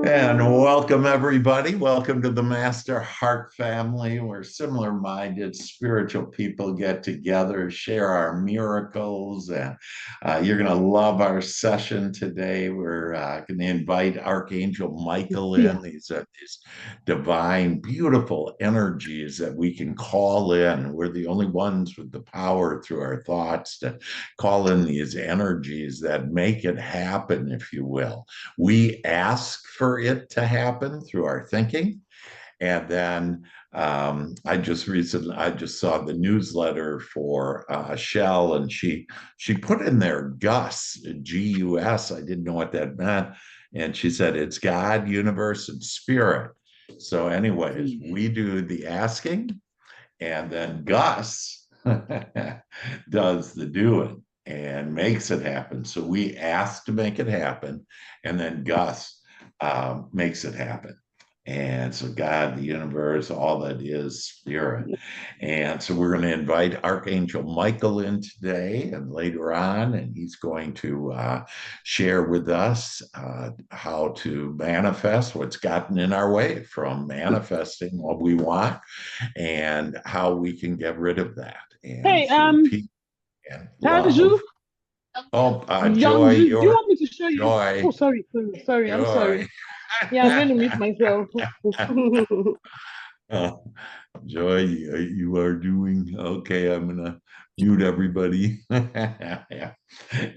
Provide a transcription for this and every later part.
And welcome, everybody. Welcome to the Master Heart family, where similar minded spiritual people get together, share our miracles. And you're going to love our session today. We're going to invite Archangel Michael in. These are these divine, beautiful energies that we can call in. We're the only ones with the power through our thoughts to call in these energies that make it happen, if you will. We ask for it to happen through our thinking. And then I just saw the newsletter for Shell, and she put in there Gus, Gus. I didn't know what that meant. And she said it's God, universe, and spirit. So, anyways, we do the asking, and then Gus does the doing and makes it happen. So we ask to make it happen, and then Gus makes it happen. And so God, the universe, all that is spirit. And so we're going to invite Archangel Michael in today and later on, and he's going to share with us how to manifest what's gotten in our way from manifesting what we want and how we can get rid of that. And Hey, and Tanju, love. Oh, young, Joy, do you your want me to show you? Joy, Oh, sorry, I'm Joy. sorry. Yeah, I'm going to mute myself. Uh, Joy, you are doing okay. I'm gonna mute everybody. Yeah.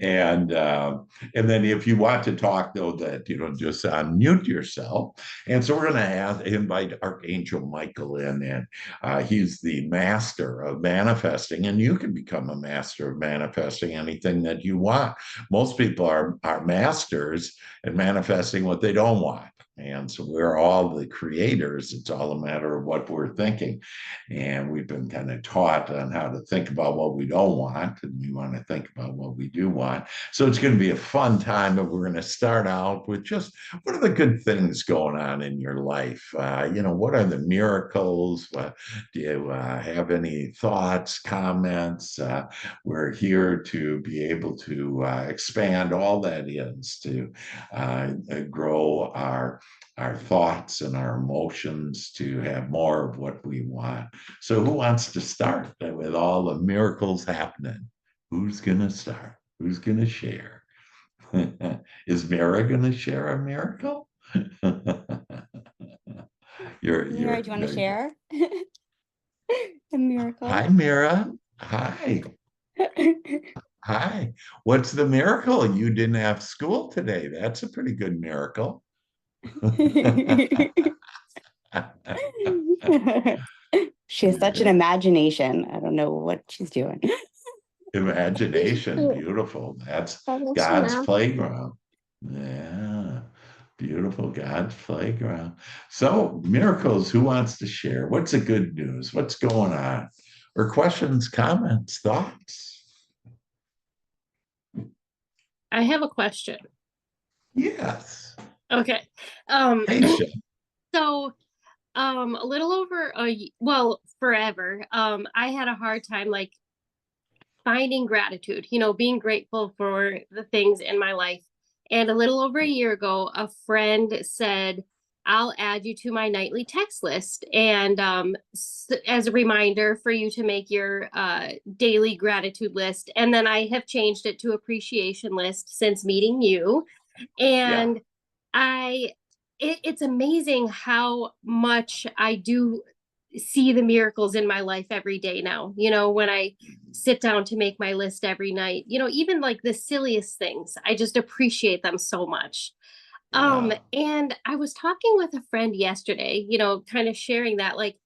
And then if you want to talk, though, that just unmute yourself. And so we're gonna invite Archangel Michael in, and he's the master of manifesting, and you can become a master of manifesting anything that you want. Most people are masters at manifesting what they don't want. And so we're all the creators. It's all a matter of what we're thinking. And we've been kind of taught on how to think about what we don't want, and we want to think about what we do want. So it's going to be a fun time, but we're going to start out with just what are the good things going on in your life? What are the miracles? Do you have any thoughts, comments? We're here to be able to expand all that is to grow our thoughts and our emotions to have more of what we want. So who wants to start with all the miracles happening? Who's going to start? Who's going to share? Is Mara going to share a miracle? Mira, do you want to share a miracle? Hi, Mira. Hi. Hi. What's the miracle? You didn't have school today. That's a pretty good miracle. She has such an imagination. I don't know what she's doing. Imagination, beautiful. That's God's playground. Yeah, beautiful God's playground. So, miracles, who wants to share? What's the good news? What's going on? Or questions, comments, thoughts? I have a question. Yes. Okay. So a little over forever, I had a hard time like finding gratitude, being grateful for the things in my life. And a little over a year ago, a friend said, I'll add you to my nightly text list. And as a reminder for you to make your daily gratitude list. And then I have changed it to appreciation list since meeting you. And it's amazing how much I do see the miracles in my life every day now. When I sit down to make my list every night, even like the silliest things, I just appreciate them so much. And I was talking with a friend yesterday, kind of sharing that, like,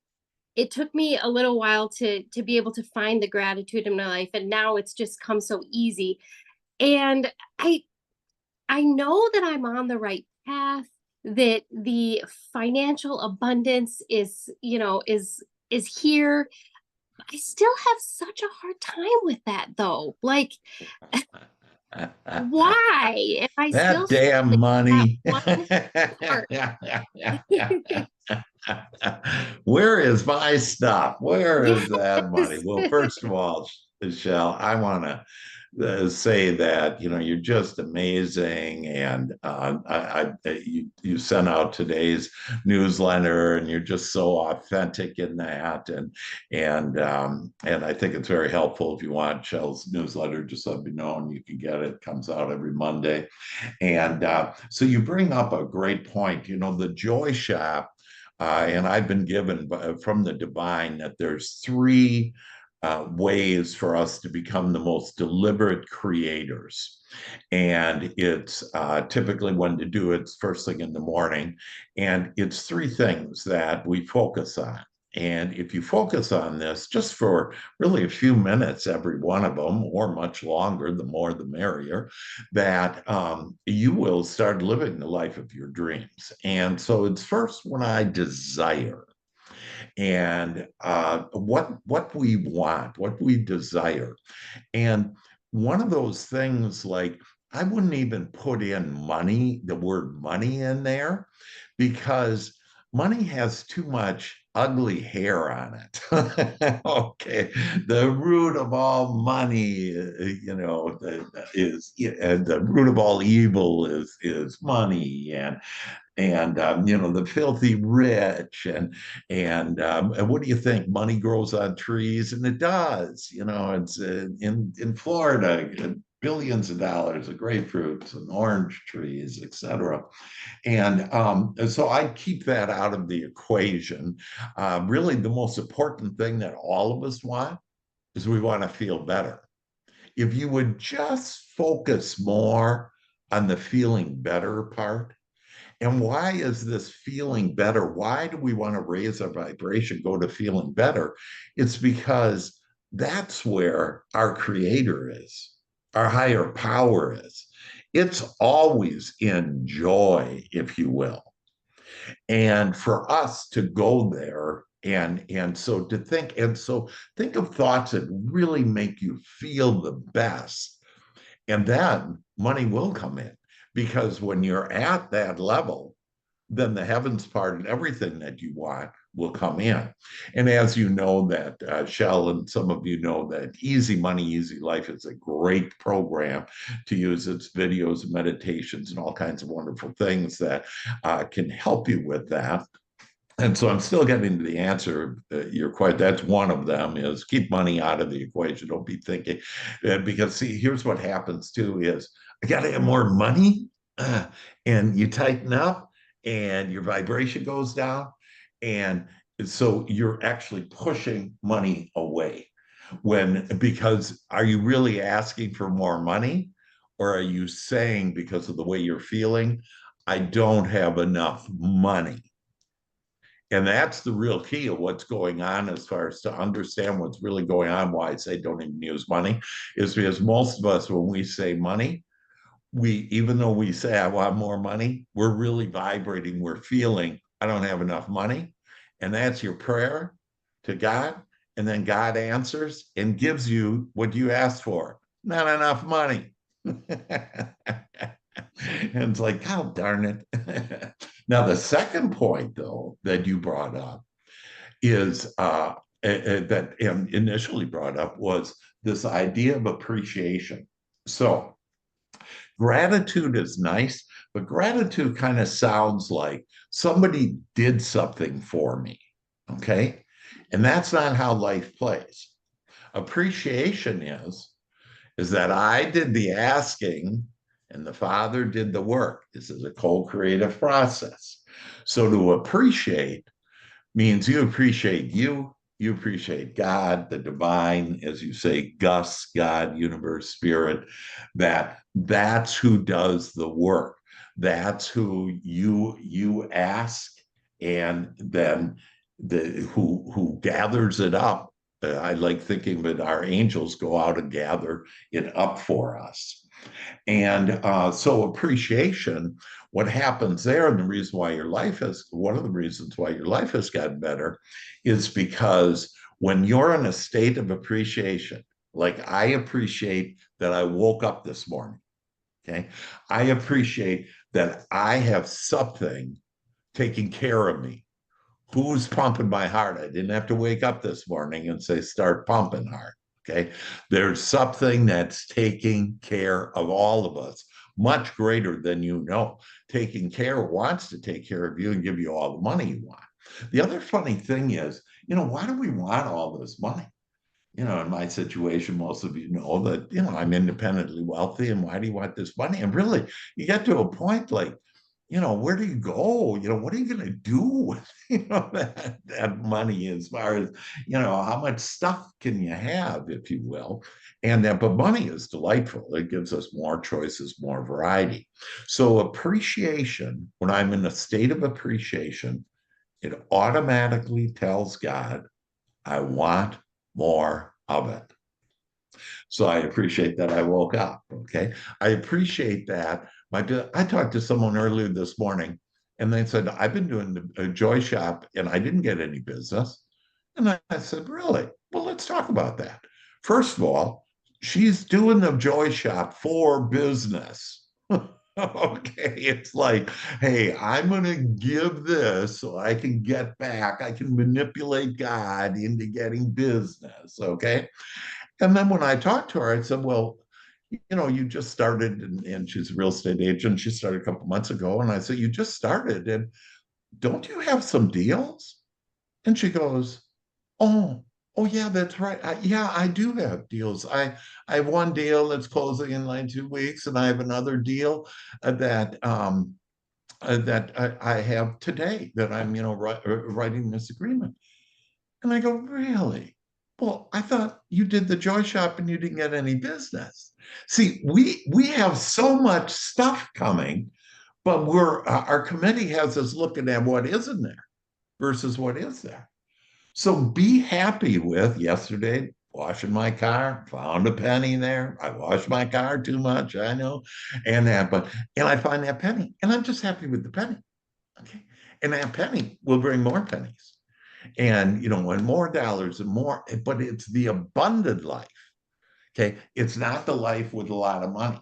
it took me a little while to be able to find the gratitude in my life, and now it's just come so easy. And I know that I'm on the right path, that the financial abundance is here. I still have such a hard time with that, though. Like, why? If I that damn money. Where is my stuff? Where is that money? Well, first of all, Michelle, I want to say that you're just amazing, and you sent out today's newsletter, and you're just so authentic in that, and I think it's very helpful. If you want Shell's newsletter, just let me know, and you can get it. It comes out every Monday, and so you bring up a great point. The Joy Shop. And I've been given from the divine that there's three ways for us to become the most deliberate creators. And it's typically when to do it's first thing in the morning. And it's three things that we focus on. And if you focus on this just for really a few minutes, every one of them, or much longer, the more the merrier, that you will start living the life of your dreams. And so it's first when I desire, and what we want, what we desire. And one of those things, like, I wouldn't even put in money, the word money in there, because money has too much ugly hair on it. Okay, the root of all money, is, and the root of all evil is money, and the filthy rich, and what do you think? Money grows on trees, and it does. It's in Florida, billions of dollars of grapefruits and orange trees, etc. And so I keep that out of the equation. Really, the most important thing that all of us want is we want to feel better. If you would just focus more on the feeling better part. And why is this feeling better? Why do we want to raise our vibration, go to feeling better? It's because that's where our creator is, our higher power is. It's always in joy, if you will. And for us to go there, and so to think, and so think of thoughts that really make you feel the best, and then money will come in. Because when you're at that level, then the heavens part and everything that you want will come in. And as you know, that Shell and some of you know that Easy Money, Easy Life is a great program to use. Its videos and meditations and all kinds of wonderful things that can help you with that. And so I'm still getting to the answer. You're quite, that's one of them, is keep money out of the equation. Don't be thinking, because see, here's what happens too is I got to have more money, and you tighten up and your vibration goes down. And so you're actually pushing money away because are you really asking for more money, or are you saying, because of the way you're feeling, I don't have enough money? And that's the real key of what's going on, as far as to understand what's really going on. Why I say don't even use money is because most of us, when we say money, even though we say I want more money, we're really vibrating, we're feeling I don't have enough money. And that's your prayer to God. And then God answers and gives you what you asked for. Not enough money. And it's like, oh, darn it. Now, the second point, though, that you brought up is that initially brought up was this idea of appreciation. So gratitude is nice, but gratitude kind of sounds like somebody did something for me. Okay. And that's not how life plays. Appreciation is that I did the asking and the Father did the work. This is a co-creative process. So to appreciate means you appreciate you appreciate God, the divine, as you say, Gus, God, universe, spirit, that's who does the work. That's who you ask, and then who gathers it up. I like thinking that our angels go out and gather it up for us. And so appreciation, what happens there, and the reason why your life has, one of the reasons why your life has gotten better is because when you're in a state of appreciation, like I appreciate that I woke up this morning, okay? I appreciate that I have something taking care of me. Who's pumping my heart? I didn't have to wake up this morning and say, start pumping heart. Okay. There's something that's taking care of all of us, much greater than you know. Taking care wants to take care of you and give you all the money you want. The other funny thing is, why do we want all this money? In my situation, most of you know that, I'm independently wealthy, and why do you want this money? And really, you get to a point like, where do you go? What are you going to do with, that money as far as, how much stuff can you have, if you will? But money is delightful. It gives us more choices, more variety. So appreciation, when I'm in a state of appreciation, it automatically tells God, I want more of it. So I appreciate that I woke up. Okay. I appreciate that. I talked to someone earlier this morning, and they said, I've been doing a joy shop and I didn't get any business. And I said, really? Well, let's talk about that. First of all, she's doing the joy shop for business. Okay, it's like, hey, I'm going to give this so I can get back. I can manipulate God into getting business. Okay. And then when I talked to her, I said, well, you just started, and she's a real estate agent. She started a couple months ago. And I said, you just started, and don't you have some deals? And she goes, oh yeah, that's right. Yeah, I do have deals. I have one deal that's closing in like 2 weeks, and I have another deal that I have today that I'm, writing this agreement. And I go, really? Well, I thought you did the joy shop and you didn't get any business. See, we have so much stuff coming, but our committee has us looking at what isn't there versus what is there. So be happy with yesterday, washing my car, found a penny there. I washed my car too much, I know. And I find that penny, and I'm just happy with the penny. Okay. And that penny will bring more pennies. And and more dollars and more, but it's the abundant life. Okay. It's not the life with a lot of money.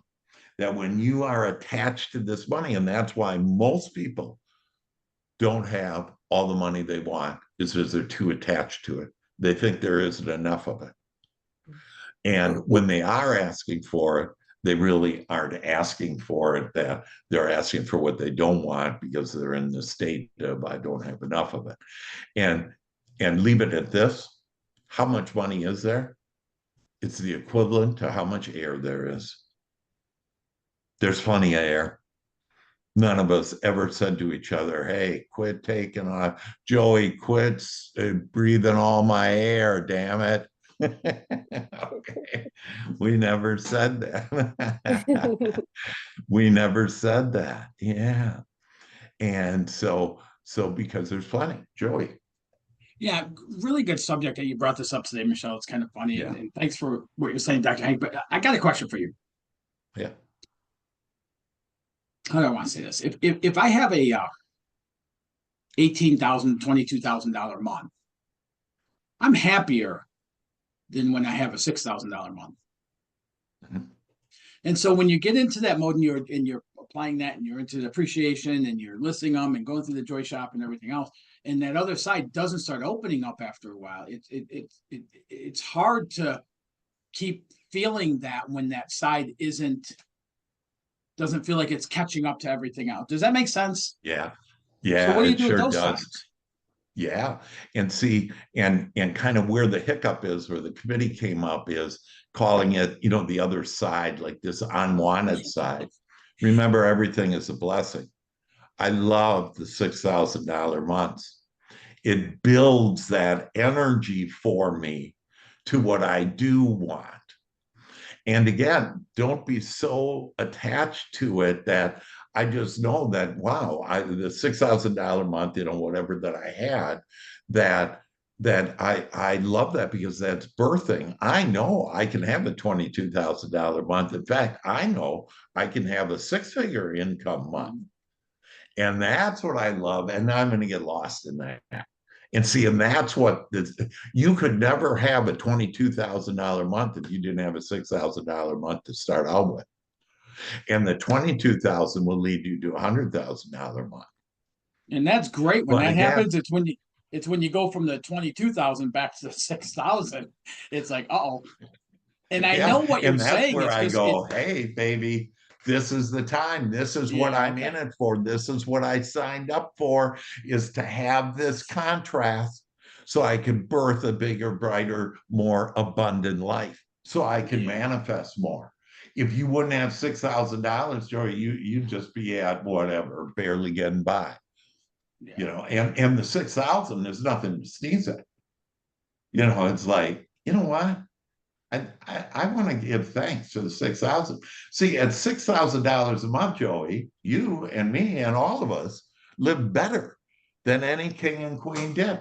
That when you are attached to this money, and that's why most people don't have all the money they want, is because they're too attached to it. They think there isn't enough of it. And when they are asking for it, they really aren't asking for it, that they're asking for what they don't want because they're in the state of, I don't have enough of it. And leave it at this. How much money is there? It's the equivalent to how much air there is. There's plenty of air. None of us ever said to each other, hey, quit taking off. Joey, quit breathing all my air, damn it. Okay. We never said that. We never said that. Yeah. And so because there's plenty. Joey. Yeah, really good subject that you brought this up today, Michelle. It's kind of funny. Yeah. And thanks for what you're saying, Dr. Hank. But I got a question for you. Yeah. How do I want to say this? If I have a $18,000, $22,000 month, I'm happier than when I have a $6,000 month. Mm-hmm. And so when you get into that mode and you're applying that, and you're into the appreciation, and you're listing them and going through the joy shop and everything else, and that other side doesn't start opening up after a while, it's hard to keep feeling that when that side doesn't feel like it's catching up to everything else. Does that make sense? Yeah. So what do you do sure with those does. sides? Yeah. And see, and kind of where the hiccup is, where the committee came up, is calling it, the other side, like this unwanted side. Remember, everything is a blessing. I love the $6,000 months. It builds that energy for me to what I do want. And again, don't be so attached to it that I just know that, wow, the $6,000 month, whatever that I had, that I love that, because that's birthing. I know I can have a $22,000 month. In fact, I know I can have a 6-figure income month. And that's what I love. And I'm going to get lost in that. And see, and that's what you could never have a $22,000 month if you didn't have a $6,000 month to start out with. And the $22,000 will lead you to a $100,000 month. And that's great when that happens. It's when It's when you go from the 22,000 back to the 6,000, it's like, uh-oh. And I know what you're and that's saying. where It's I 'cause go, hey, baby, this is the time. This is what I'm in it for. This is what I signed up for, is to have this contrast so I can birth a bigger, brighter, more abundant life, so I can manifest more. If you wouldn't have $6,000, Joey, you'd just be at whatever, barely getting by. You know, and the 6,000 is nothing to sneeze at. You know, it's like, you know what? I want to give thanks to the 6,000. See, at $6,000 a month, Joey, you and me and all of us live better than any king and queen did.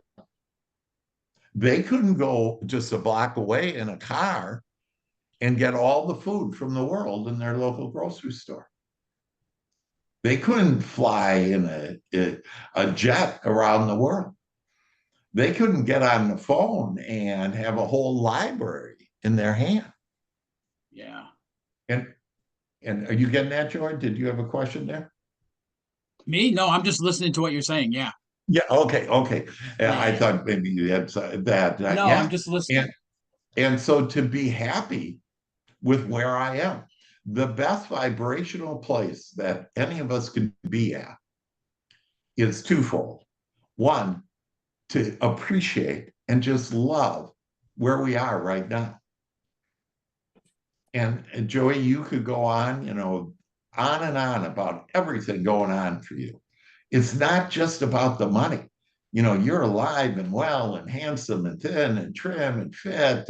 They couldn't go just a block away in a car and get all the food from the world in their local grocery store. They couldn't fly in a jet around the world. They couldn't get on the phone and have a whole library in their hand. Yeah. And are you getting that, George? Did you have a question there? Me? No, I'm just listening to what you're saying. Yeah. Yeah. Okay. I thought maybe you had that. No, yeah. I'm just listening. And so to be happy with where I am, the best vibrational place that any of us can be at is twofold. One, to appreciate and just love where we are right now. And Joey, you could go on, you know, on and on about everything going on for you. It's not just about the money. You know, you're alive and well and handsome and thin and trim and fit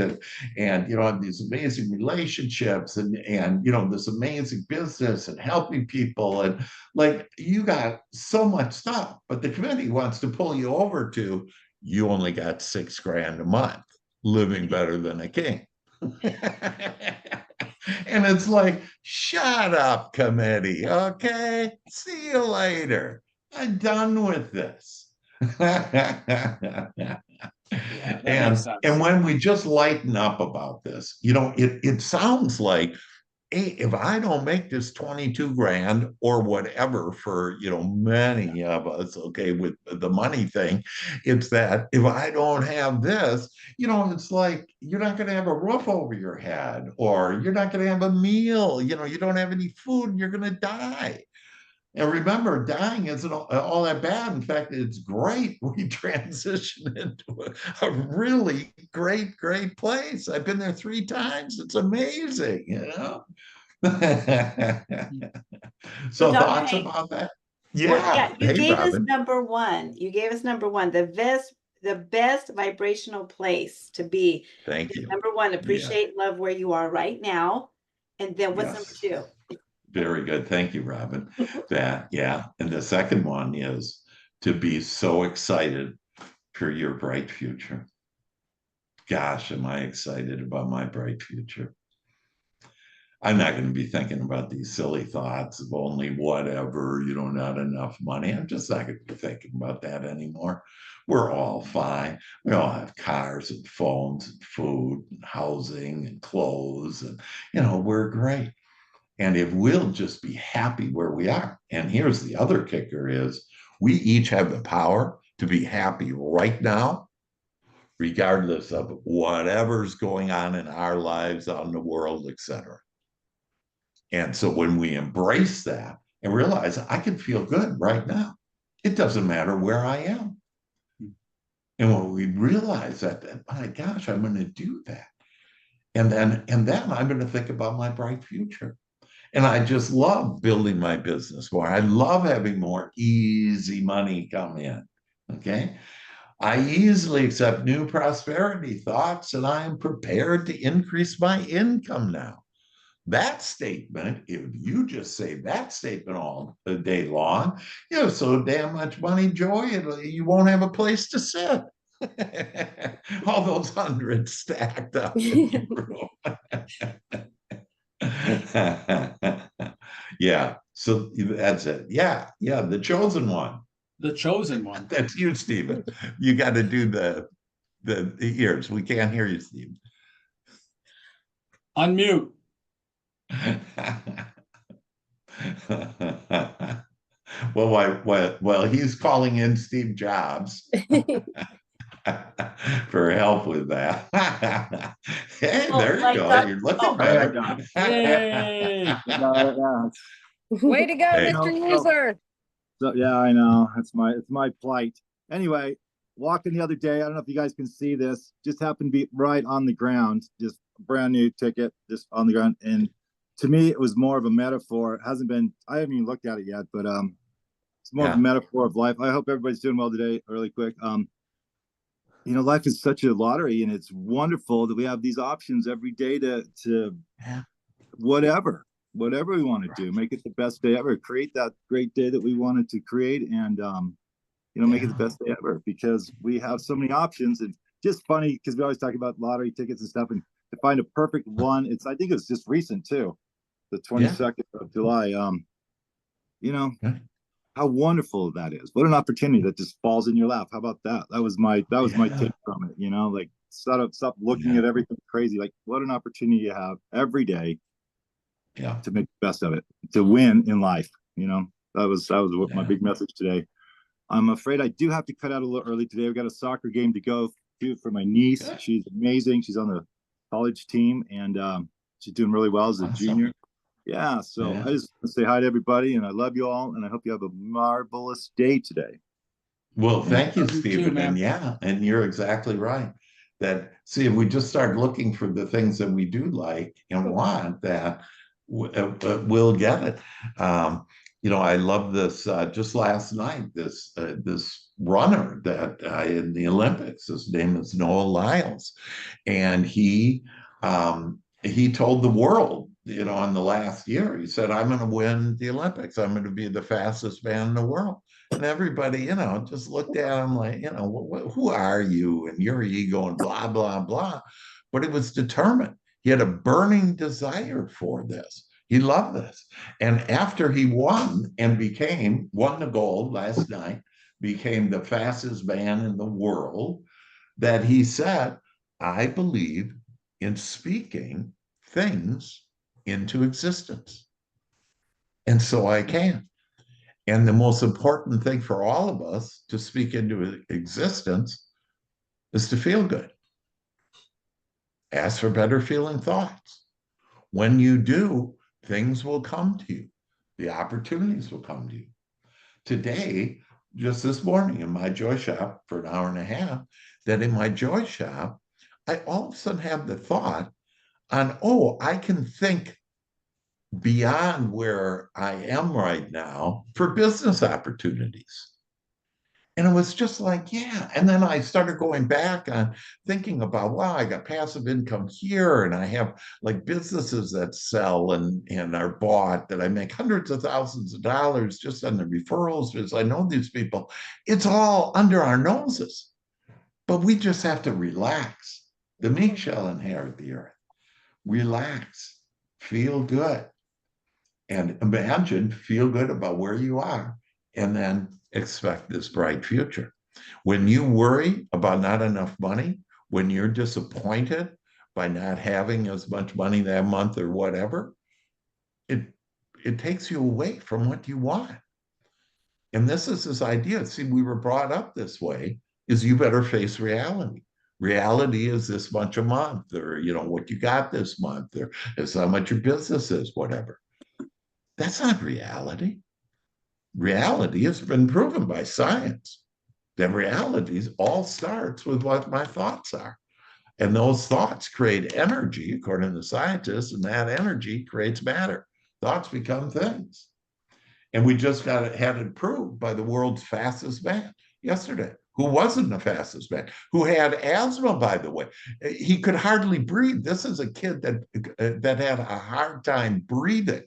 and you know, have these amazing relationships and you know, this amazing business and helping people, and like you got so much stuff, but the committee wants to pull you over to, you only got $6,000 a month, living better than a king. And it's like, shut up, committee. Okay, see you later. I'm done with this. And when we just lighten up about this, you know, it sounds like, hey, if I don't make this 22 grand or whatever for, you know, many of us, okay, with the money thing, it's that if I don't have this, you know, it's like you're not going to have a roof over your head, or you're not going to have a meal, you know, you don't have any food and you're going to die. And remember, dying isn't all that bad. In fact, it's great. We transition into a really great, great place. I've been there 3 times. It's amazing, you know? So thoughts about that? Yeah. Well, yeah, you hey, gave us Robin. number one. You gave us number one, the best vibrational place to be. Thank you. Number one, appreciate and love where you are right now. And then what's number two? Very good. Thank you, Robin. That, yeah. And the second one is to be so excited for your bright future. Gosh, am I excited about my bright future. I'm not going to be thinking about these silly thoughts of only whatever, you know, not enough money. I'm just not going to be thinking about that anymore. We're all fine. We all have cars and phones and food and housing and clothes, and, you know, we're great. And if we'll just be happy where we are, and here's the other kicker is we each have the power to be happy right now, regardless of whatever's going on in our lives, out in the world, etc. And so when we embrace that and realize I can feel good right now, it doesn't matter where I am. And when we realize that, my gosh, I'm going to do that. And then I'm going to think about my bright future. And I just love building my business more. I love having more easy money come in. Okay. I easily accept new prosperity thoughts, and I am prepared to increase my income now. That statement, if you just say that statement all the day long, you have so damn much money, Joy, you won't have a place to sit. All those hundreds stacked up in your room. Yeah, so that's it. Yeah, the chosen one. The chosen one. That's you, Stephen. You got to do the ears. We can't hear you, Stephen. Unmute. Well, he's calling in Steve Jobs for help with that. Hey, Oh, there you like go. that. You're looking Oh. There I better. go. Yay! Yeah, Way to go, Hey. Mr. No, User. so yeah, I know. It's my plight. Anyway, walking the other day, I don't know if you guys can see this, just happened to be right on the ground, just a brand new ticket, just on the ground. And to me, it was more of a metaphor. It hasn't been, I haven't even looked at it yet, but it's more of a Yeah. metaphor of life. I hope everybody's doing well today, really quick. Life is such a lottery, and it's wonderful that we have these options every day to Yeah. whatever we want to do, make it the best day ever, create that great day that we wanted to create, and make it the best day ever, because we have so many options. And just funny, because we always talk about lottery tickets and stuff, and to find a perfect one, I think it's just recent too, the 22nd of July. Yeah. How wonderful that is. What an opportunity that just falls in your lap. How about that? That was my take from it. Like stop looking at everything crazy. Like, what an opportunity you have every day to make the best of it, to win in life. That was what my big message today. I'm afraid I do have to cut out a little early today. We've got a soccer game to go to for my niece. Good. She's amazing. She's on the college team, and she's doing really well as a junior. Yeah, so I just want to say hi to everybody, and I love you all, and I hope you have a marvelous day today. Well, thank you, You too, Stephen. man. And you're exactly right. See, if we just start looking for the things that we do like and want, that we'll get it. I love this. Just last night, this runner that in the Olympics, his name is Noah Lyles, and he told the world, in the last year, he said, "I'm going to win the Olympics. I'm going to be the fastest man in the world." And everybody, just looked at him like, who are you and your ego and blah, blah, blah. But he was determined. He had a burning desire for this. He loved this. And after he won the gold last night, became the fastest man in the world, that he said, "I believe in speaking things into existence. And so I can." And the most important thing for all of us to speak into existence is to feel good. Ask for better feeling thoughts. When you do, things will come to you. The opportunities will come to you. Today, just this morning in my joy shop for an hour and a half, that in my joy shop, I all of a sudden have the thought on, I can think beyond where I am right now for business opportunities. And it was just like, yeah. And then I started going back on thinking about, wow, I got passive income here, and I have like businesses that sell and are bought, that I make hundreds of thousands of dollars just on the referrals because I know these people. It's all under our noses, but we just have to relax. The meek shall inherit the earth. Relax, feel good, and feel good about where you are, and then expect this bright future. When you worry about not enough money, when you're disappointed by not having as much money that month or whatever, it takes you away from what you want. And this is this idea. See, we were brought up this way, is you better face reality. Reality is this much a month, or what you got this month, or it's how much your business is, whatever. That's not reality. Reality has been proven by science. That reality all starts with what my thoughts are. And those thoughts create energy, according to scientists, and that energy creates matter. Thoughts become things. And we just had it proved by the world's fastest man yesterday, who wasn't the fastest man, who had asthma, by the way. He could hardly breathe. This is a kid that had a hard time breathing.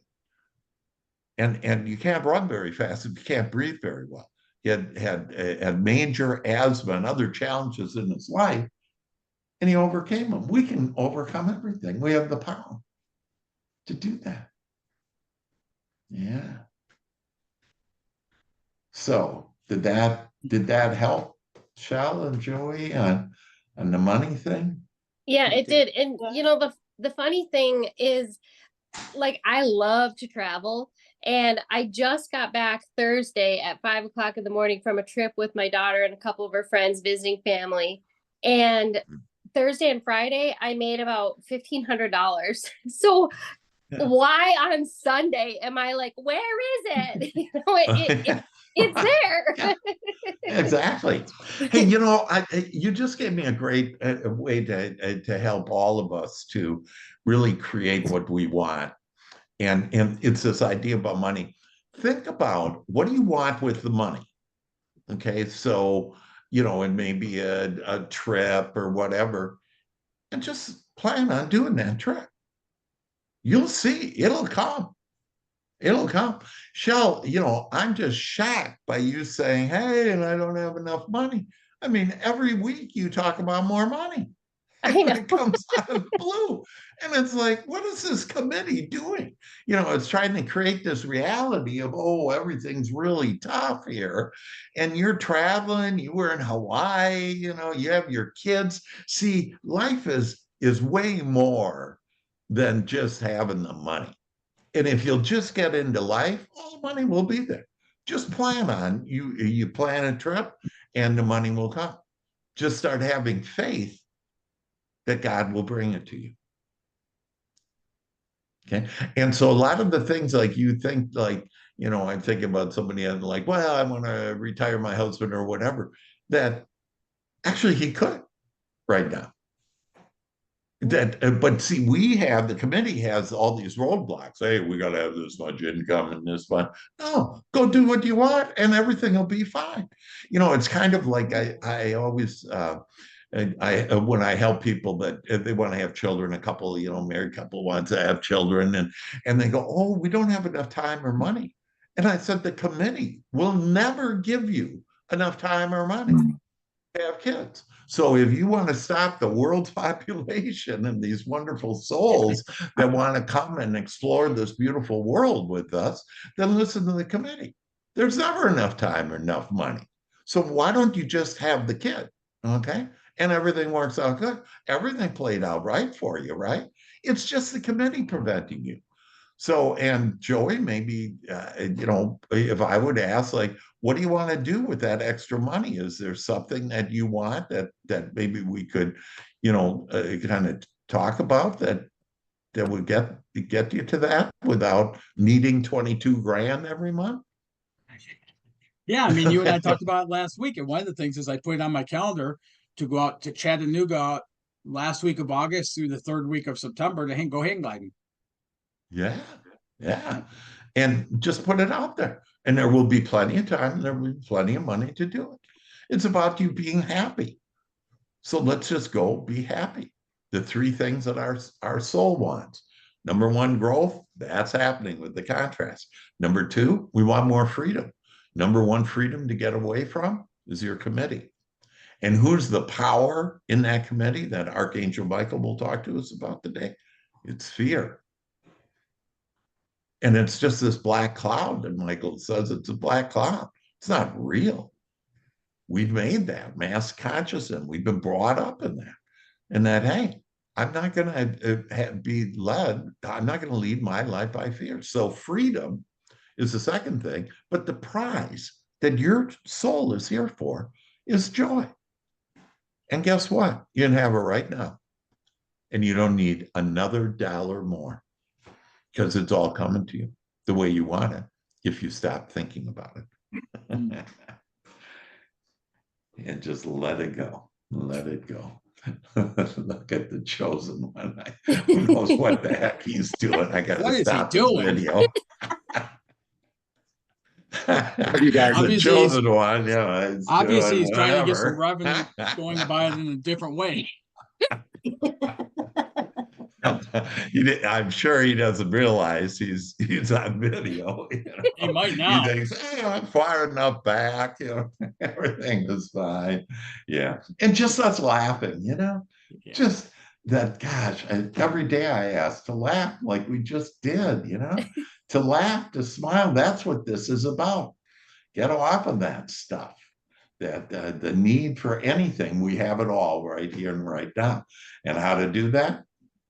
And you can't run very fast if you can't breathe very well. He had major asthma and other challenges in his life, and he overcame them. We can overcome everything. We have the power to do that. Yeah. So did that help, Shell and Joey, on the money thing? Yeah, it did. And the funny thing is, like, I love to travel, And I just got back Thursday at 5 o'clock in the morning from a trip with my daughter and a couple of her friends visiting family. And Thursday and Friday, I made about $1,500. So why on Sunday am I like, where is it? You know, it's there. Exactly. Hey, you just gave me a great way to help all of us to really create what we want. And it's this idea about money. Think about, what do you want with the money? Okay, so, it may be a trip or whatever, and just plan on doing that trip. You'll see, it'll come. It'll come. Shell, I'm just shocked by you saying, hey, and I don't have enough money. I mean, every week you talk about more money. I know. It comes out of the blue. And it's like, what is this committee doing? It's trying to create this reality of, oh, everything's really tough here. And you're traveling, you were in Hawaii, you have your kids. See, life is way more than just having the money. And if you'll just get into life, all the money will be there. Just plan on, you plan a trip and the money will come. Just start having faith that God will bring it to you. Okay. And so a lot of the things, like, you think, like, I'm thinking about somebody and like, well, I want to retire my husband or whatever, that actually he could right now. But see, the committee has all these roadblocks. Hey, we got to have this much income and this much. No, go do what you want and everything will be fine. It's kind of like I always, when I help people that they want to have children, a couple, married couple wants to have children, and they go, oh, we don't have enough time or money. And I said, the committee will never give you enough time or money to have kids. So if you want to stop the world's population and these wonderful souls that want to come and explore this beautiful world with us, then listen to the committee. There's never enough time or enough money. So why don't you just have the kid? Okay. And everything works out good. Everything played out right for you, right? It's just the committee preventing you. So, and Joey, maybe, if I would ask, like, what do you want to do with that extra money? Is there something that you want that maybe we could, kind of talk about that would get you to that without needing 22 grand every month? Yeah, I mean, you and I talked about it last week, and one of the things is I put it on my calendar to go out to Chattanooga last week of August through the third week of September to go hang gliding. Yeah, yeah. And just put it out there. And there will be plenty of time and there will be plenty of money to do it. It's about you being happy. So let's just go be happy. The three things that our soul wants. Number one, growth. That's happening with the contrast. Number two, we want more freedom. Number one freedom to get away from is your committee. And who's the power in that committee that Archangel Michael will talk to us about today? It's fear. And it's just this black cloud. And Michael says it's a black cloud. It's not real. We've made that mass consciousness. We've been brought up in that. And that, hey, I'm not going to be led. I'm not going to lead my life by fear. So freedom is the second thing. But the prize that your soul is here for is joy. And guess what? You can have it right now. And you don't need another dollar more because it's all coming to you the way you want it if you stop thinking about it. And just let it go. Let it go. Look at the chosen one. Who knows what the heck he's doing? I got to stop this video. You guys, the chosen one, obviously he's trying to get some revenue going about it in a different way. I'm sure he doesn't realize he's on video. He might not. He thinks, hey, I'm far enough back. Everything is fine. Yeah, and just us laughing. Just that. Gosh, every day I ask to laugh like we just did. To laugh, to smile. That's what this is about. Get off of that stuff. That the need for anything, we have it all right here and right now. And how to do that?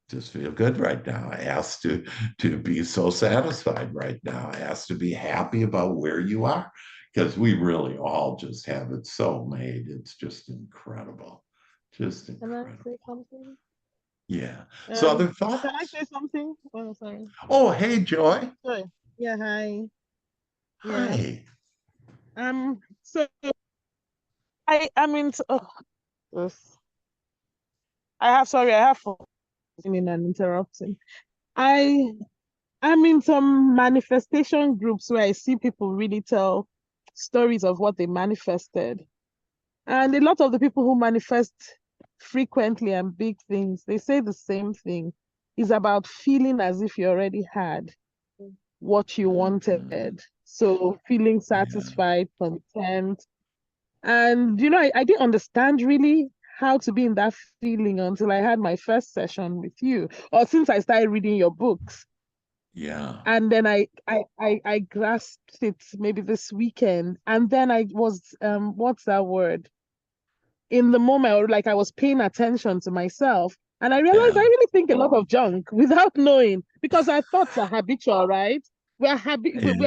just feel good right now. I ask to be so satisfied right now. I ask to be happy about where you are, because we really all just have it so made. It's just incredible. Just Can I incredible. say something? Yeah. So other Can I thoughts? say something? Oh, sorry. Oh, hey, Joy. Sorry. Yeah, hi. Yeah. Hi. So I mean, oh, yes. Sorry, I have for in and interrupting. I I'm in some manifestation groups where I see people really tell stories of what they manifested. And a lot of the people who manifest frequently and big things, they say the same thing. It's about feeling as if you already had what you wanted. So feeling Yeah. satisfied, content. And I didn't understand really how to be in that feeling until I had my first session with you, or since I started reading your books. Yeah. And then I grasped it maybe this weekend. And then I was what's that word? In the moment, or like I was paying attention to myself. And I realized I Yeah. really think a lot of junk without knowing, because our thoughts are habitual, right? Yeah.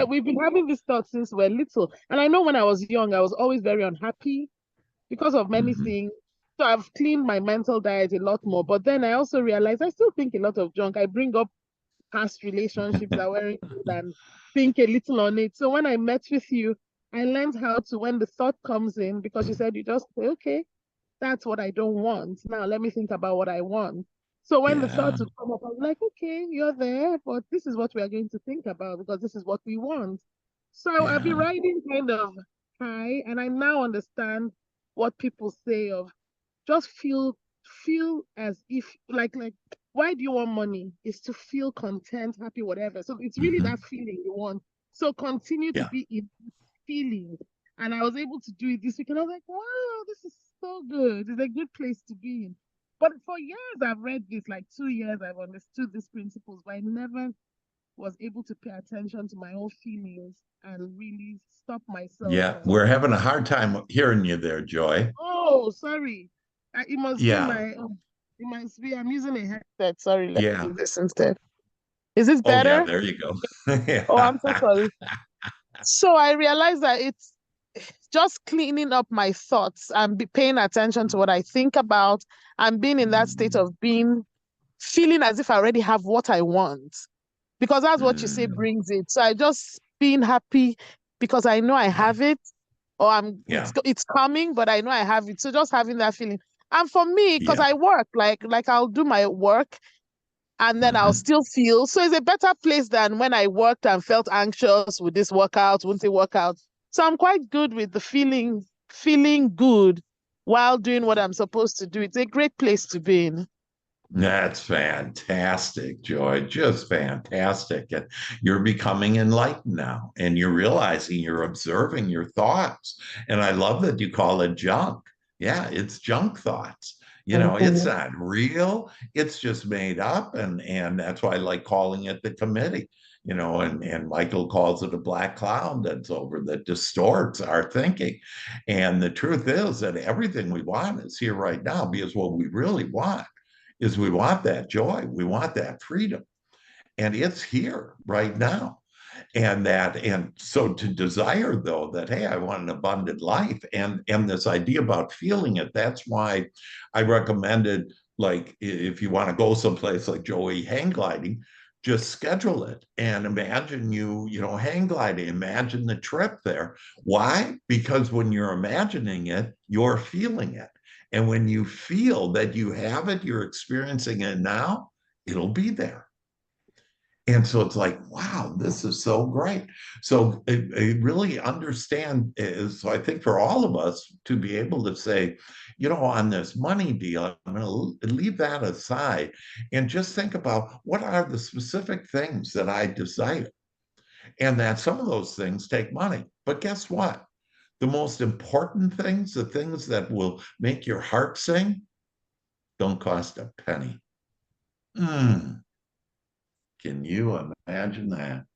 We've been having these thoughts since we're little. And I know when I was young, I was always very unhappy because of many Mhm. things. So I've cleaned my mental diet a lot more. But then I also realized I still think a lot of junk. I bring up past relationships that weren't good and think a little on it. So when I met with you, I learned how to, when the thought comes in, because you said you just say, okay, that's what I don't want. Now let me think about what I want. So when the Yeah. thoughts would come up, I'm like, okay, you're there, but this is what we are going to think about because this is what we want. So I'll be Yeah. riding kind of high, and I now understand what people say of just feel as if like why do you want money? Is to feel content, happy, whatever. So it's really Mhm. that feeling you want. So continue to Yeah. be in feeling. And I was able to do it this week, and I was like, wow, this is so good. It's a good place to be in. But for years, I've read this, like 2 years, I've understood these principles, but I never was able to pay attention to my own feelings and really stop myself Yeah. from. We're having a hard time hearing you there, Joy. Oh, sorry. It must be Yeah. my. It must be. I'm using a headset. Sorry, let me Yeah. do this instead. Is this Oh, yeah. better? There you go. Oh, I'm Yeah. so sorry. So I realized that it's just cleaning up my thoughts and be paying attention to what I think about and being in that state of being, feeling as if I already have what I want. Because that's what you say Mm. brings it. So I just being happy because I know I Yeah. have it, or Yeah. it's coming, but I know I have it. So just having that feeling. And for me, because Yeah. I work, like I'll do my work and then I'll Mhm. still feel. So it's a better place than when I worked and felt anxious with this workout, wouldn't it work out? So I'm quite good with the feeling good while doing what I'm supposed to do. It's a great place to be in. That's fantastic, Joy. Just fantastic. And you're becoming enlightened now, and you're realizing you're observing your thoughts. And I love that you call it junk. Yeah, it's junk thoughts. It's Mhm. not real. It's just made up. And that's why I like calling it the committee. And Michael calls it a black cloud that's over that distorts our thinking. And the truth is that everything we want is here right now, because what we really want is we want that joy, we want that freedom, and it's here right now. And so to desire, though, that, hey, I want an abundant life, and this idea about feeling it, that's why I recommended, like, if you want to go someplace like Joey hang gliding, just schedule it and imagine hang gliding, imagine the trip there. Why? Because when you're imagining it, you're feeling it. And when you feel that you have it, you're experiencing it now, it'll be there. And so it's like, wow, this is so great. So I really understand. So I think for all of us to be able to say, on this money deal, I'm going to leave that aside and just think about what are the specific things that I desire. And that some of those things take money. But guess what? The most important things, the things that will make your heart sing, don't cost a penny. Mm, can you imagine that?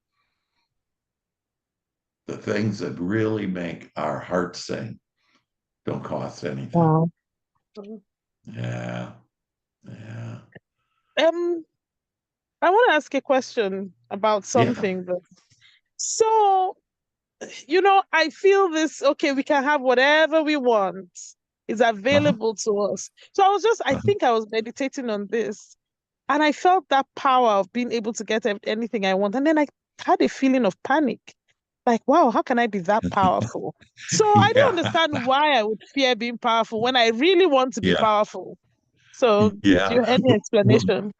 The things that really make our hearts sing don't cost anything. Wow. Yeah, yeah. I want to ask a question about Yeah. something. But so, I feel this, okay, we can have whatever we want. It's Uh-huh. available to us. So I Uh-huh. think I was meditating on this, and I felt that power of being able to get anything I want. And then I had a feeling of panic. Like, wow, how can I be that powerful? So I don't Yeah. understand why I would fear being powerful when I really want to be Yeah. powerful. So do Yeah. you have any Well, explanation?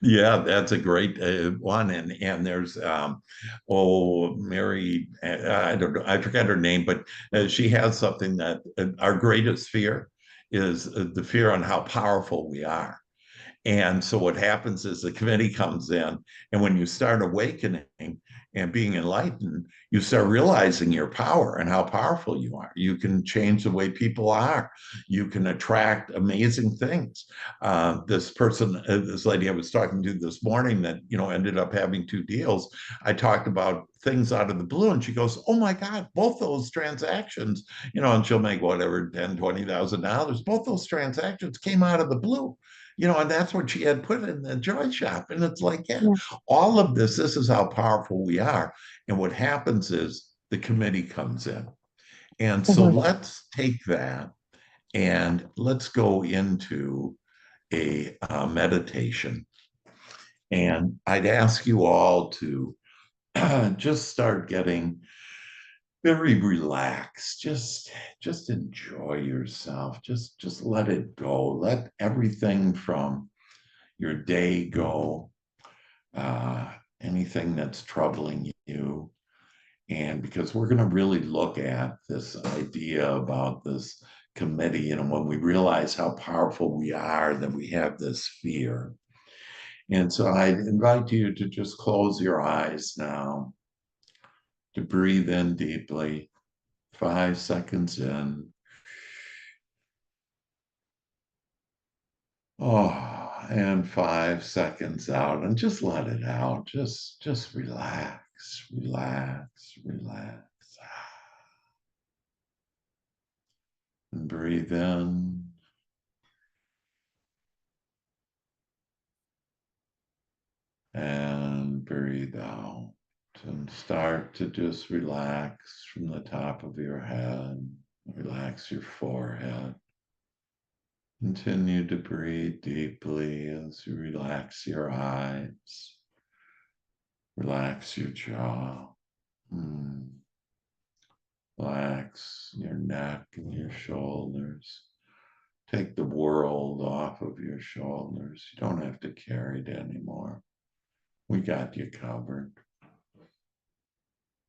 yeah, that's a great one. And there's, Mary, I don't know, I forget her name, but she has something that our greatest fear is the fear on how powerful we are. And so what happens is the committee comes in, and when you start awakening and being enlightened, you start realizing your power and how powerful you are. You can change the way people are. You can attract amazing things. This lady I was talking to this morning that, ended up having 2 deals. I talked about things out of the blue, and she goes, "Oh my God, both those transactions, and she'll make whatever, $10,000, $20,000. Both those transactions came out of the blue." And that's what she had put in the joy shop. And it's like, yeah, Yeah. all of this is how powerful we are. And what happens is the committee comes in. And so Mhm. let's take that and let's go into a meditation. And I'd ask you all to just start getting very relaxed. Just enjoy yourself. Just let it go. Let everything from your day go, uh, anything that's troubling you. And because we're going to really look at this idea about this committee, and when we realize how powerful we are, then we have this fear. And so I invite you to just close your eyes now, to breathe in deeply, 5 seconds in. Oh, and 5 seconds out, and just let it out. Just relax, relax, relax. And breathe in. And breathe out. And start to just relax from the top of your head. Relax your forehead. Continue to breathe deeply as you relax your eyes. Relax your jaw. Relax your neck and your shoulders. Take the world off of your shoulders. You don't have to carry it anymore. We got you covered.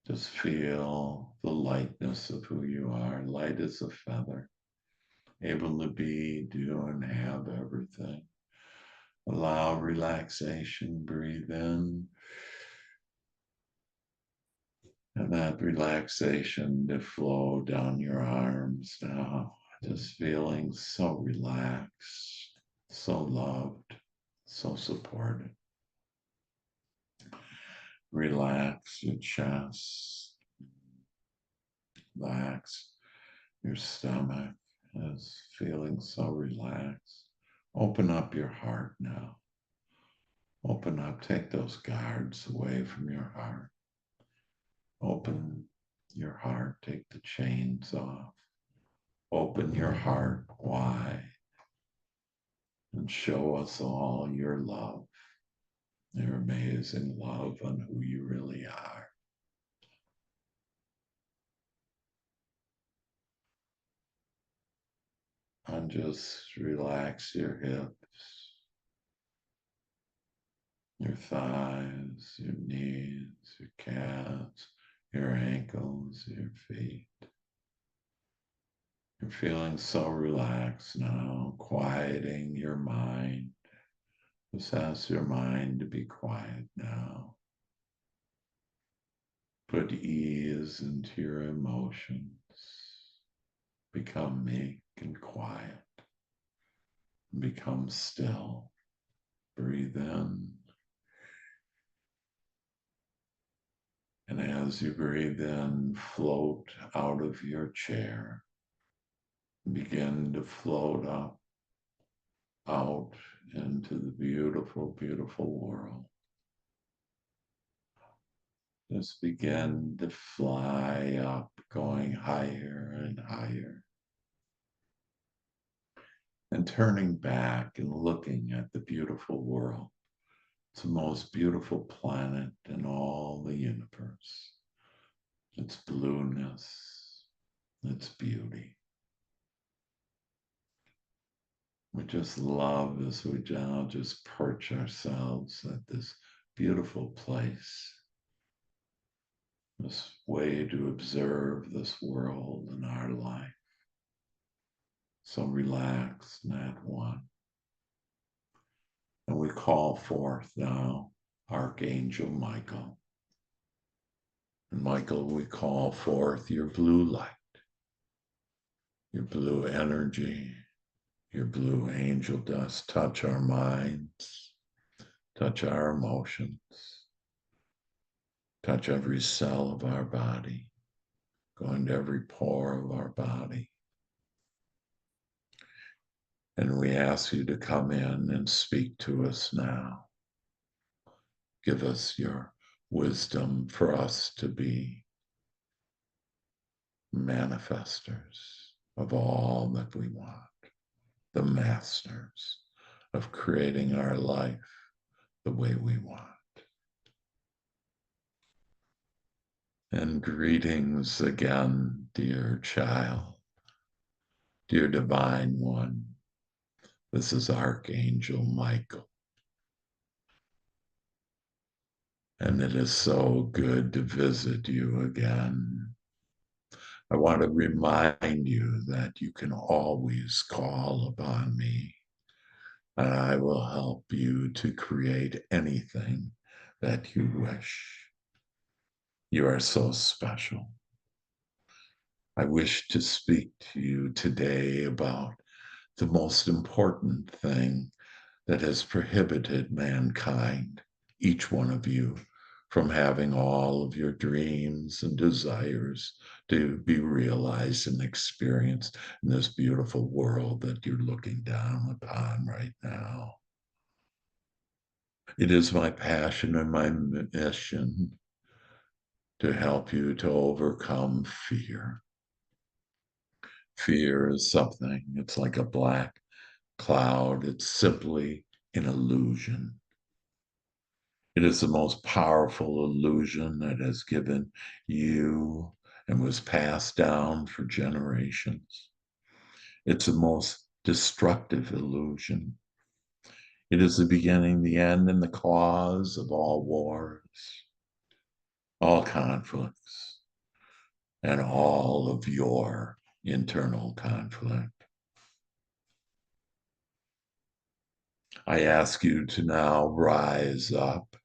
Just feel the lightness of who you are, light as a feather, able to be, do, and have everything. Allow relaxation, breathe in, and that relaxation to flow down your arms now. Just feeling so relaxed, so loved, so supported. Relax your chest, relax your stomach is feeling so relaxed. Open up your heart now. Open up, take those guards away from your heart. Open your heart, take the chains off. Open your heart wide and show us all your love, your amazing love on who you really are. And just relax your hips, your thighs, your knees, your calves, your ankles, your feet. You're feeling so relaxed now, quieting your mind. Just ask your mind to be quiet now. Put ease into your emotions. Become meek and quiet. Become still. Breathe in. And as you breathe in, float out of your chair. Begin to float up, out into the beautiful, beautiful world. Just begin to fly up, going higher and higher. And turning back and looking at the beautiful world. It's the most beautiful planet in all the universe. Its blueness, its beauty. We just love as we now just perch ourselves at this beautiful place. This way to observe this world and our life. So relaxed and at one. And we call forth now Archangel Michael. And Michael, we call forth your blue light, your blue energy, your blue angel dust. Touch our minds, touch our emotions, touch every cell of our body, go into every pore of our body. And we ask you to come in and speak to us now. Give us your wisdom for us to be manifestors of all that we want, the masters of creating our life the way we want. And greetings again, dear child, dear divine one. This is Archangel Michael. And it is so good to visit you again. I want to remind you that you can always call upon me, and I will help you to create anything that you wish. You are so special. I wish to speak to you today about the most important thing that has prohibited mankind, each one of you, from having all of your dreams and desires to be realized and experienced in this beautiful world that you're looking down upon right now. It is my passion and my mission to help you to overcome fear. Fear is something, it's like a black cloud. It's simply an illusion. It is the most powerful illusion that has given you and was passed down for generations. It's the most destructive illusion. It is the beginning, the end, and the cause of all wars, all conflicts, and all of your internal conflict. I ask you to now rise up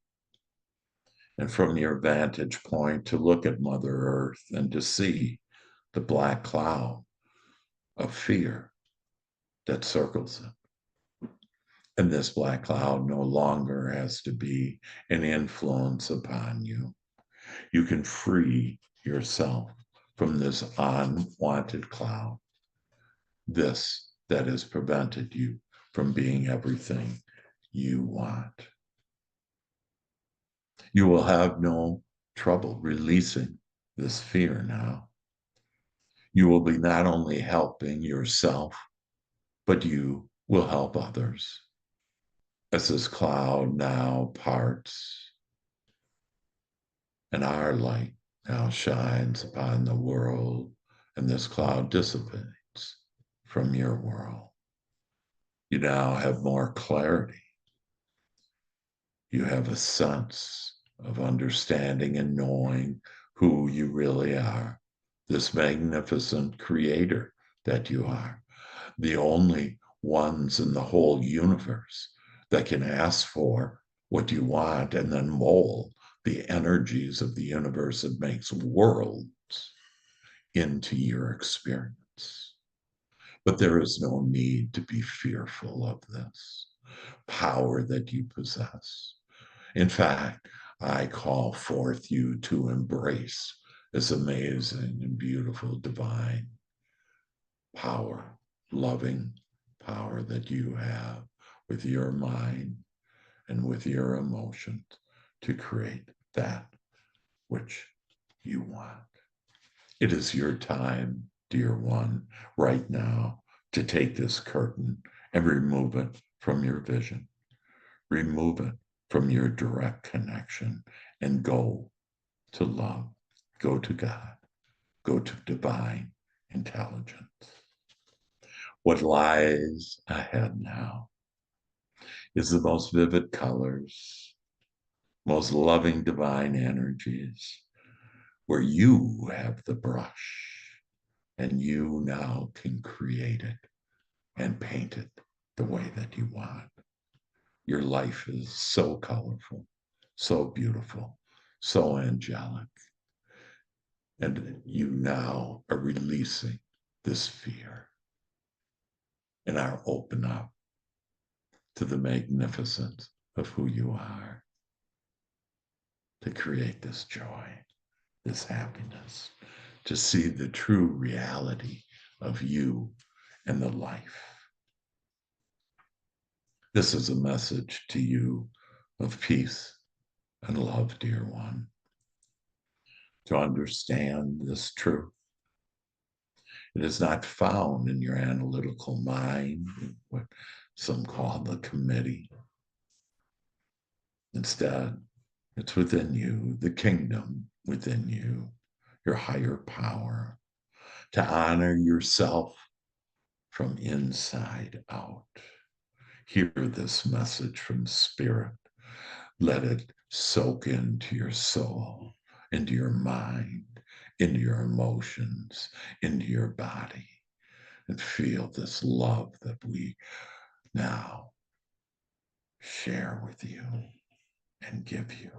and from your vantage point to look at Mother Earth and to see the black cloud of fear that circles it. And this black cloud no longer has to be an influence upon you. You can free yourself from this unwanted cloud, this that has prevented you from being everything you want. You will have no trouble releasing this fear now. You will be not only helping yourself, but you will help others. As this cloud now parts and our light now shines upon the world and this cloud dissipates from your world. You now have more clarity. You have a sense of understanding and knowing who you really are, this magnificent creator that you are, the only ones in the whole universe that can ask for what you want and then mold the energies of the universe that makes worlds into your experience. But there is no need to be fearful of this power that you possess. In fact, I call forth you to embrace this amazing and beautiful divine power, loving power that you have with your mind and with your emotions to create that which you want. It is your time, dear one, right now to take this curtain and remove it from your vision. Remove it from your direct connection and go to love, go to God, go to divine intelligence. What lies ahead now is the most vivid colors, most loving divine energies, where you have the brush and you now can create it and paint it the way that you want. Your life is so colorful, so beautiful, so angelic. And you now are releasing this fear and are open up to the magnificence of who you are, to create this joy, this happiness, to see the true reality of you and the life. This is a message to you of peace and love, dear one, to understand this truth. It is not found in your analytical mind, what some call the committee. Instead, it's within you, the kingdom within you, your higher power, to honor yourself from inside out. Hear this message from Spirit. Let it soak into your soul, into your mind, into your emotions, into your body, and feel this love that we now share with you and give you.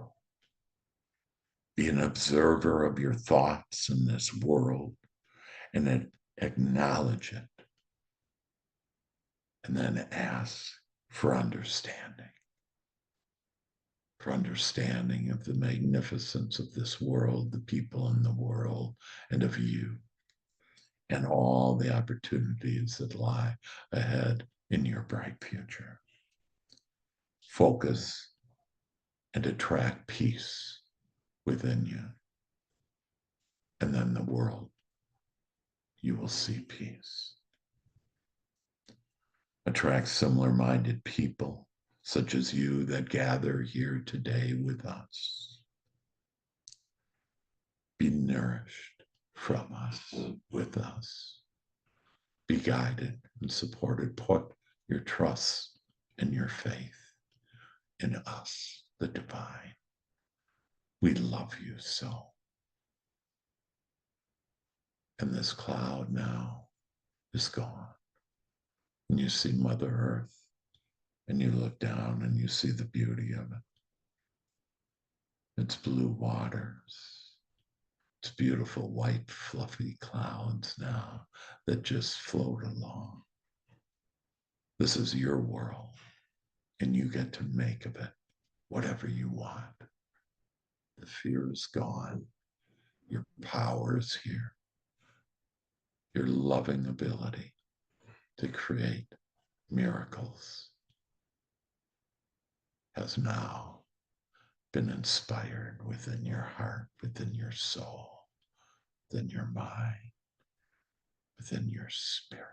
Be an observer of your thoughts in this world and then acknowledge it. And then ask for understanding of the magnificence of this world, the people in the world, and of you, and all the opportunities that lie ahead in your bright future. Focus and attract peace within you. And then the world, you will see peace. Attract similar-minded people such as you that gather here today with us. Be nourished from us, with us. Be guided and supported. Put your trust and your faith in us, the divine. We love you so. And this cloud now is gone. And you see Mother Earth, and you look down and you see the beauty of it. It's blue waters. It's beautiful white fluffy clouds now that just float along. This is your world, and you get to make of it whatever you want. The fear is gone. Your power is here. Your loving ability to create miracles has now been inspired within your heart, within your soul, within your mind, within your spirit.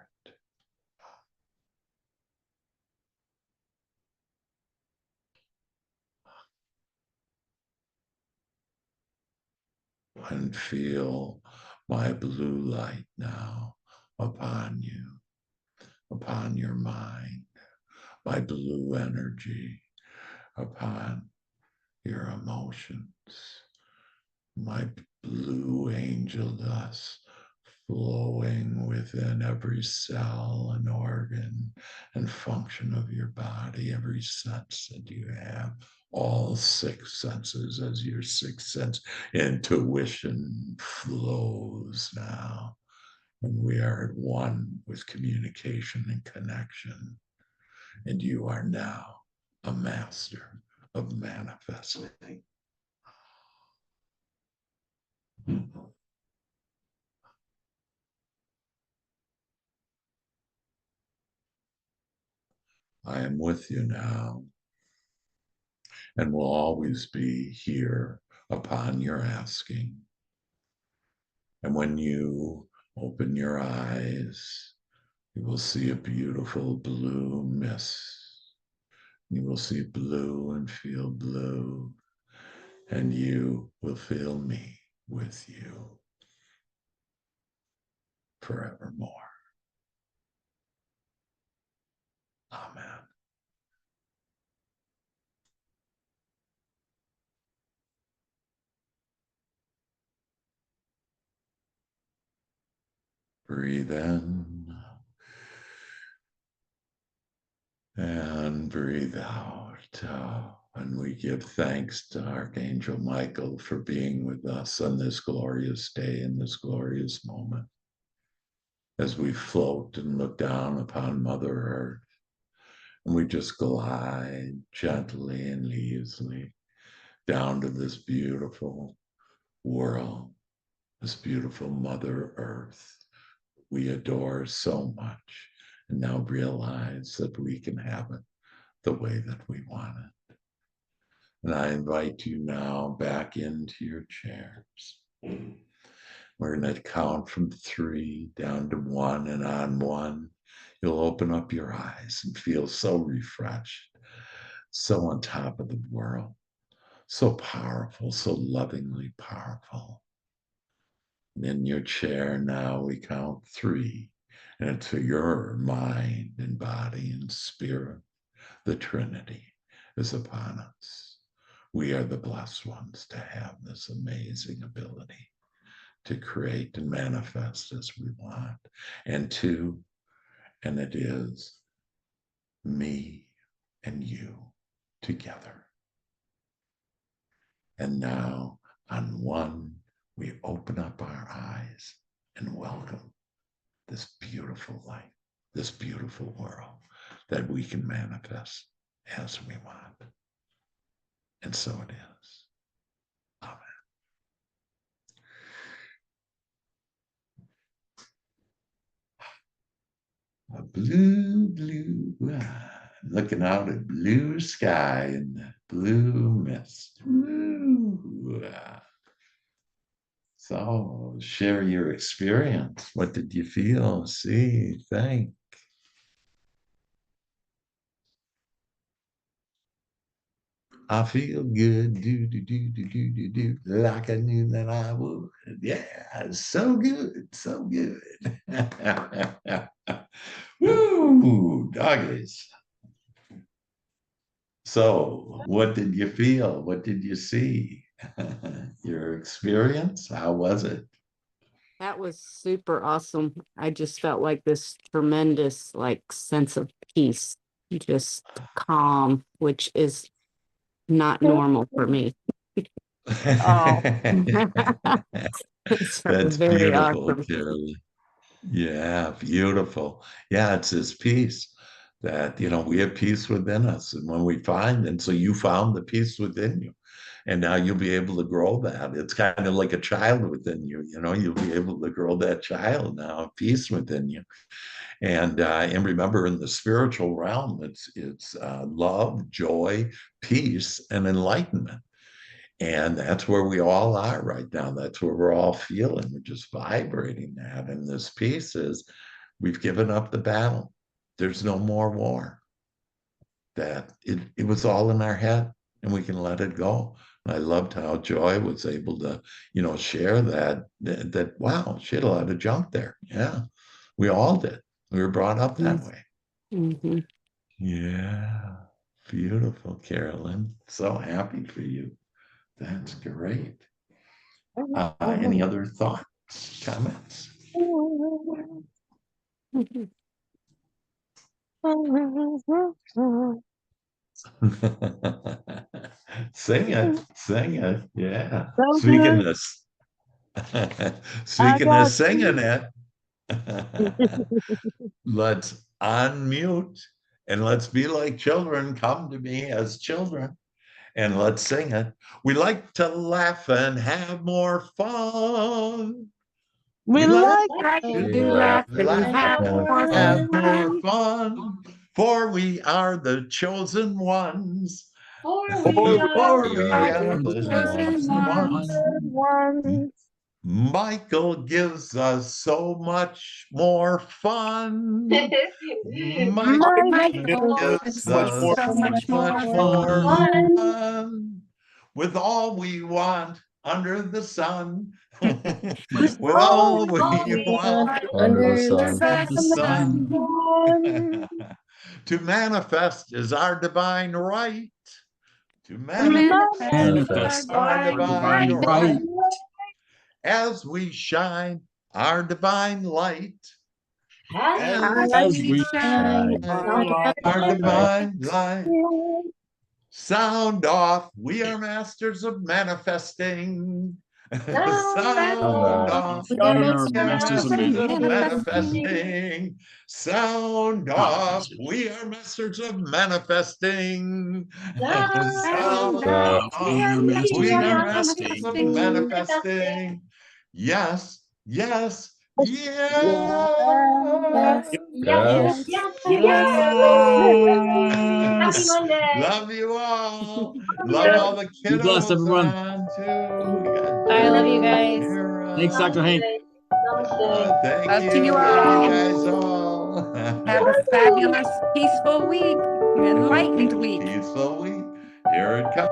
And feel my blue light now upon you, upon your mind, my blue energy upon your emotions, my blue angel dust flowing within every cell and organ and function of your body, every sense that you have, all six senses as your sixth sense intuition flows now. And we are at one with communication and connection. And you are now a master of manifesting. I am with you now and will always be here upon your asking. And when you open your eyes, you will see a beautiful blue mist. You will see blue and feel blue, and you will feel me with you forevermore. Amen. Breathe in and breathe out. And we give thanks to Archangel Michael for being with us on this glorious day and this glorious moment as we float and look down upon Mother Earth. And we just glide gently and easily down to this beautiful world, this beautiful Mother Earth we adore so much, and now realize that we can have it the way that we want it. And I invite you now back into your chairs. We're going to count from 3 down to 1, and on 1, you'll open up your eyes and feel so refreshed, so on top of the world, so powerful, so lovingly powerful. In your chair now, we count 3, and it's your mind and body and spirit. The Trinity is upon us. We are the blessed ones to have this amazing ability to create and manifest as we want. And 2, and it is me and you together. And now on 1, we open up our eyes and welcome this beautiful light, this beautiful world that we can manifest as we want. And so it is. Amen. A blue, looking out at blue sky and the blue mist. So share your experience. What did you feel, see, think? I feel good, do, like I knew that I would. Yeah, so good, so good. Woo, doggies. So, what did you feel? What did you see? Your experience? How was it? That was super awesome. I just felt like this tremendous sense of peace, just calm, which is not normal for me. Oh, It's That's very beautiful, awesome. Carolyn. Yeah, beautiful. Yeah, it's this peace that, we have peace within us. And when we find, and so you found the peace within you, and now you'll be able to grow that. It's kind of like a child within you, you'll be able to grow that child now, peace within you. And remember, in the spiritual realm, it's love, joy, peace, and enlightenment. And that's where we all are right now. That's where we're all feeling. We're just vibrating that. And this peace is we've given up the battle. There's no more war. That it was all in our head and we can let it go. And I loved how Joy was able to, share that, wow, she had a lot of junk there. Yeah, we all did. We were brought up that way. Mm-hmm. Yeah, beautiful, Carolyn. So happy for you. That's great. Any other thoughts, comments? Sing it. Yeah. so Speaking good. this, I speaking got this, singing you. it. Let's unmute and let's be like children. Come to me as children and let's sing it. We like to laugh and have more fun. We We like like Like to to to laugh and laugh have more and have fun. more fun. For we are the chosen ones. For For we we are are the chosen ones. Michael gives us so much more fun. Michael gives us so much more fun. With all we want under the sun. With all we want Under the under sun. the sun. To manifest is our divine right. To manifest our divine right. As we shine our divine light. As we shine Our divine light. Sound off. We are masters of manifesting. Sound off. We are Masters of manifesting. manifesting. Sound off. We are masters of manifesting. Sound off. We are masters We of are masters of manifesting. manifesting. Yes, yes, yes. Yes. Happy Monday. Love you all. Love all the Be blessed, kiddos everyone. on too. We got I love you guys. Sarah. Thanks, Dr. Hank. Namaste. Thank Love you. to you Love you all. guys all. Have a fabulous, peaceful week, enlightened week. Peaceful week. Here it comes.